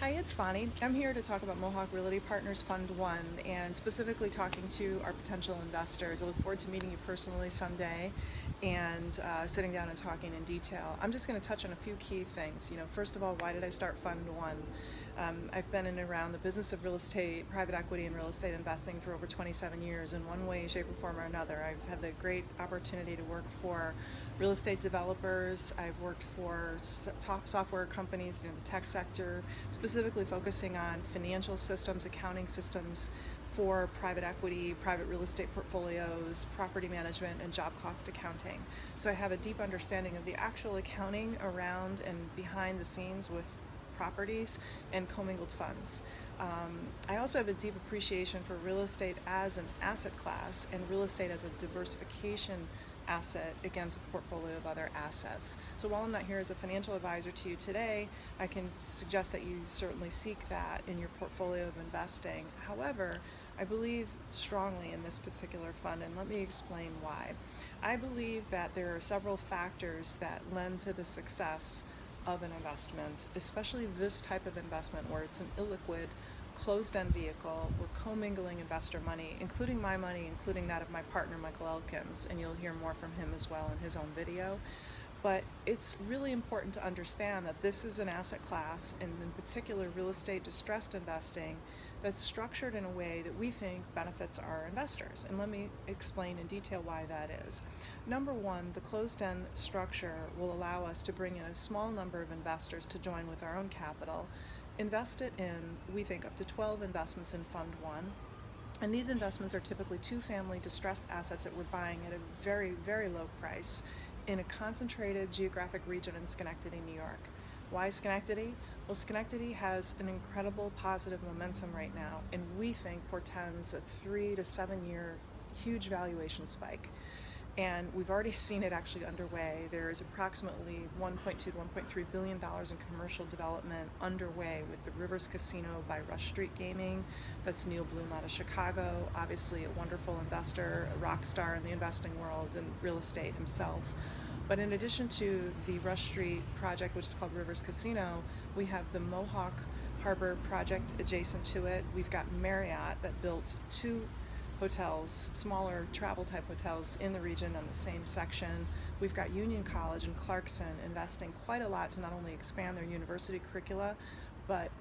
Hi, it's Bonnie. I'm here to talk about Mohawk Realty Partners Fund I and specifically talking to our potential investors. I look forward to meeting you personally someday and sitting down and talking in detail. I'm just going to touch on a few key things. First of all, why did I start Fund I? I've been in and around the business of real estate, private equity, and real estate investing for over 27 years in one way, shape, or form or another. I've had the great opportunity to work for real estate developers. I've worked for top software companies in the tech sector, specifically focusing on financial systems, accounting systems for private equity, private real estate portfolios, property management, and job cost accounting. So I have a deep understanding of the actual accounting around and behind the scenes with properties and commingled funds. I also have a deep appreciation for real estate as an asset class and real estate as a diversification asset against a portfolio of other assets. So while I'm not here as a financial advisor to you today, I can suggest that you certainly seek that in your portfolio of investing. However, I believe strongly in this particular fund, and let me explain why. I believe that there are several factors that lend to the success of an investment, especially this type of investment where it's an illiquid, closed-end vehicle. We're commingling investor money, including my money, including that of my partner, Michael Elkins, and you'll hear more from him as well in his own video. But it's really important to understand that this is an asset class, and in particular real estate distressed investing, that's structured in a way that we think benefits our investors. And let me explain in detail why that is. Number one, the closed-end structure will allow us to bring in a small number of investors to join with our own capital, invest it in, we think, up to 12 investments in Fund I. And these investments are typically two-family distressed assets that we're buying at a very, very low price in a concentrated geographic region in Schenectady, New York. Why Schenectady? Well, Schenectady has an incredible positive momentum right now, and we think portends a 3 to 7 year huge valuation spike. And we've already seen it actually underway. There is approximately $1.2 to $1.3 billion in commercial development underway with the Rivers Casino by Rush Street Gaming. That's Neil Bloom out of Chicago, obviously a wonderful investor, a rock star in the investing world and real estate himself. But in addition to the Rush Street project, which is called Rivers Casino, we have the Mohawk Harbor project adjacent to it. We've got Marriott that built two hotels, smaller travel type hotels in the region on the same section. We've got Union College and Clarkson investing quite a lot to not only expand their university curricula, but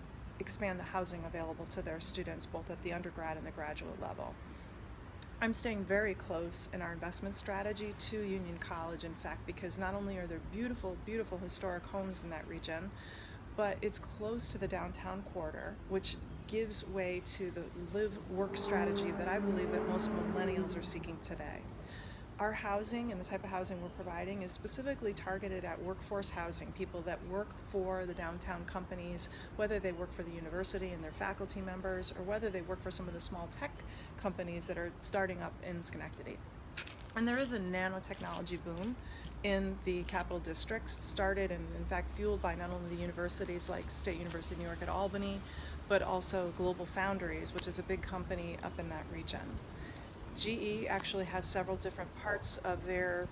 expand the housing available to their students, both at the undergrad and the graduate level. I'm staying very close in our investment strategy to Union College, in fact, because not only are there beautiful, beautiful historic homes in that region, but it's close to the downtown quarter, which gives way to the live-work strategy that I believe that most millennials are seeking today. Our housing and the type of housing we're providing is specifically targeted at workforce housing, people that work for the downtown companies, whether they work for the university and their faculty members, or whether they work for some of the small tech companies that are starting up in Schenectady. And there is a nanotechnology boom in the capital districts, started and in fact fueled by not only the universities like State University of New York at Albany, but also Global Foundries, which is a big company up in that region. GE actually has several different parts of their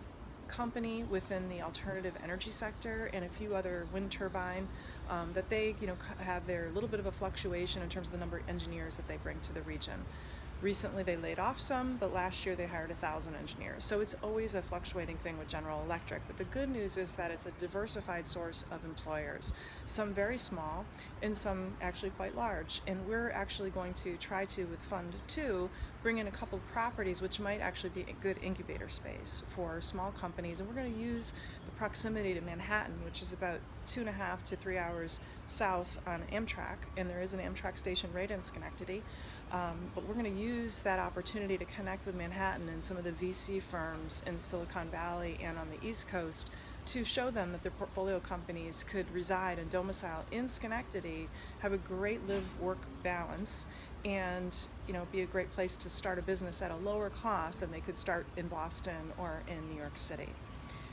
company within the alternative energy sector and a few other wind turbine that they have their little bit of a fluctuation in terms of the number of engineers that they bring to the region. Recently they laid off some, but last year they hired 1,000 engineers. So it's always a fluctuating thing with General Electric. But the good news is that it's a diversified source of employers, some very small and some actually quite large. And we're actually going to try to, with Fund II, bring in a couple of properties which might actually be a good incubator space for small companies. And we're going to use the proximity to Manhattan, which is about 2.5 to 3 hours south on Amtrak. And there is an Amtrak station right in Schenectady. But we're going to use that opportunity to connect with Manhattan and some of the VC firms in Silicon Valley and on the East Coast to show them that their portfolio companies could reside and domicile in Schenectady, have a great live-work balance, and be a great place to start a business at a lower cost than they could start in Boston or in New York City.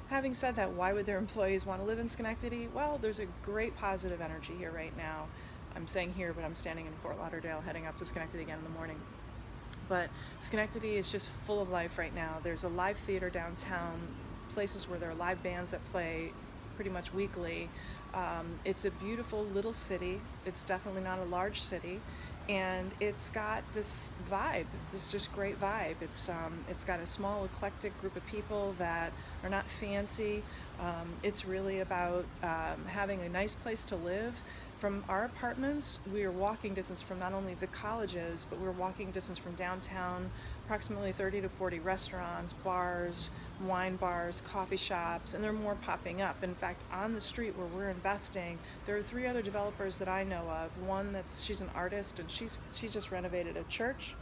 Having said that, why would their employees want to live in Schenectady? Well, there's a great positive energy here right now. I'm saying here, but I'm standing in Fort Lauderdale heading up to Schenectady again in the morning. But Schenectady is just full of life right now. There's a live theater downtown, places where there are live bands that play pretty much weekly. It's a beautiful little city. It's definitely not a large city, and it's got this vibe, this just great vibe. It's got a small eclectic group of people that are not fancy. It's really about having a nice place to live. From our apartments, we are walking distance from not only the colleges, but we're walking distance from downtown, approximately 30 to 40 restaurants, bars, wine bars, coffee shops, and there are more popping up. In fact, on the street where we're investing, there are 3 other developers that I know of. One she's an artist, and she's just renovated a church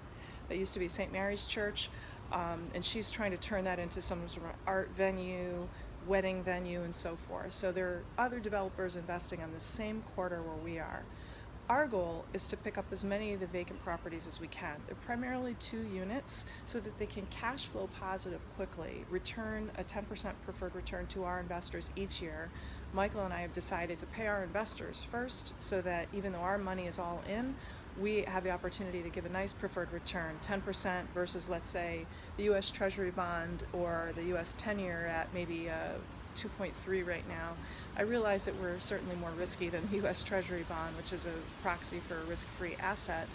that used to be St. Mary's Church, and she's trying to turn that into some sort of art venue, wedding venue, and so forth. So there are other developers investing on the same quarter where we are. Our goal is to pick up as many of the vacant properties as we can. They're primarily 2 units so that they can cash flow positive quickly, return a 10% preferred return to our investors each year. Michael and I have decided to pay our investors first so that even though our money is all in, we have the opportunity to give a nice preferred return, 10% versus, let's say, the U.S. Treasury bond or the U.S. 10-year at maybe 2.3 right now. I realize that we're certainly more risky than the U.S. Treasury bond, which is a proxy for a risk-free asset.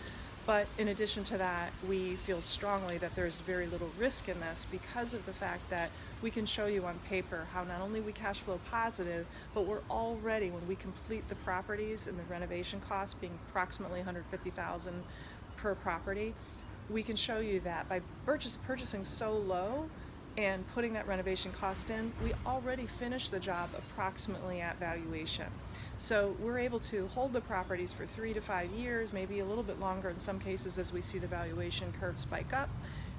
But in addition to that, we feel strongly that there's very little risk in this because of the fact that we can show you on paper how not only we cash flow positive, but we're already, when we complete the properties and the renovation costs being approximately $150,000 per property, we can show you that by purchasing so low and putting that renovation cost in, we already finished the job approximately at valuation. So we're able to hold the properties for 3 to 5 years, maybe a little bit longer in some cases as we see the valuation curve spike up,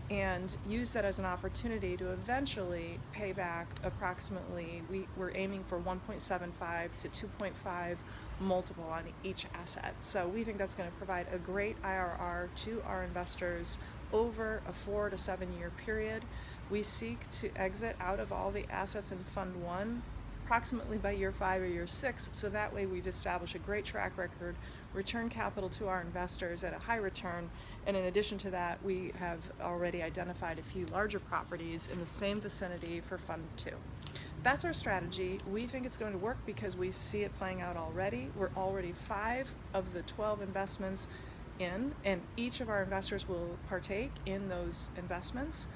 and use that as an opportunity to eventually pay back approximately, we're aiming for 1.75 to 2.5 multiple on each asset. So we think that's going to provide a great IRR to our investors over a 4 to 7 year period. We seek to exit out of all the assets in Fund I approximately by year 5 or year 6, so that way we've established a great track record, return capital to our investors at a high return, and in addition to that, we have already identified a few larger properties in the same vicinity for Fund II. That's our strategy. We think it's going to work because we see it playing out already. We're already 5 of the 12 investments in, and each of our investors will partake in those investments.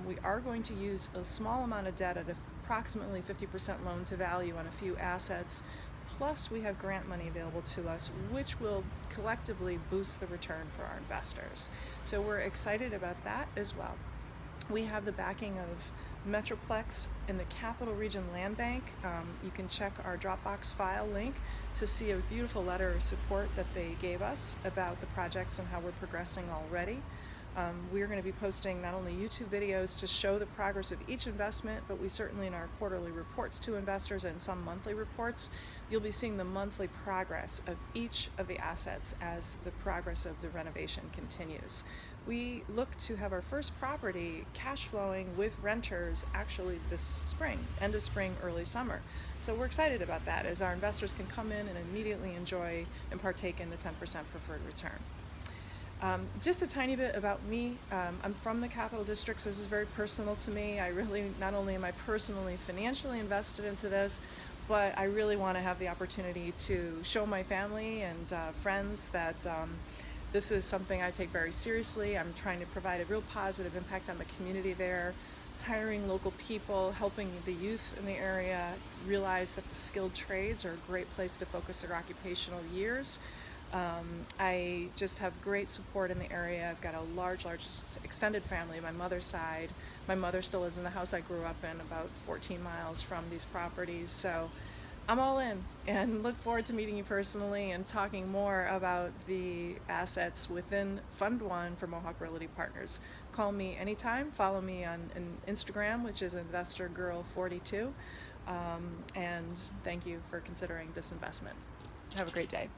We are going to use a small amount of debt at approximately 50% loan to value on a few assets, plus we have grant money available to us, which will collectively boost the return for our investors. So we're excited about that as well. We have the backing of Metroplex in the Capital Region Land Bank. You can check our Dropbox file link to see a beautiful letter of support that they gave us about the projects and how we're progressing already. We're going to be posting not only YouTube videos to show the progress of each investment, but we certainly in our quarterly reports to investors and some monthly reports, you'll be seeing the monthly progress of each of the assets as the progress of the renovation continues. We look to have our first property cash flowing with renters actually this spring, end of spring, early summer. So we're excited about that as our investors can come in and immediately enjoy and partake in the 10% preferred return. Just a tiny bit about me. I'm from the Capital District, so this is very personal to me. I really, not only am I personally financially invested into this, but I really want to have the opportunity to show my family and friends that this is something I take very seriously. I'm trying to provide a real positive impact on the community there, hiring local people, helping the youth in the area realize that the skilled trades are a great place to focus their occupational years. I just have great support in the area. I've got a large extended family on my mother's side. My mother still lives in the house I grew up in, about 14 miles from these properties. So I'm all in and look forward to meeting you personally and talking more about the assets within Fund I for Mohawk Realty Partners. Call me anytime. Follow me on Instagram, which is InvestorGirl42. And thank you for considering this investment. Have a great day.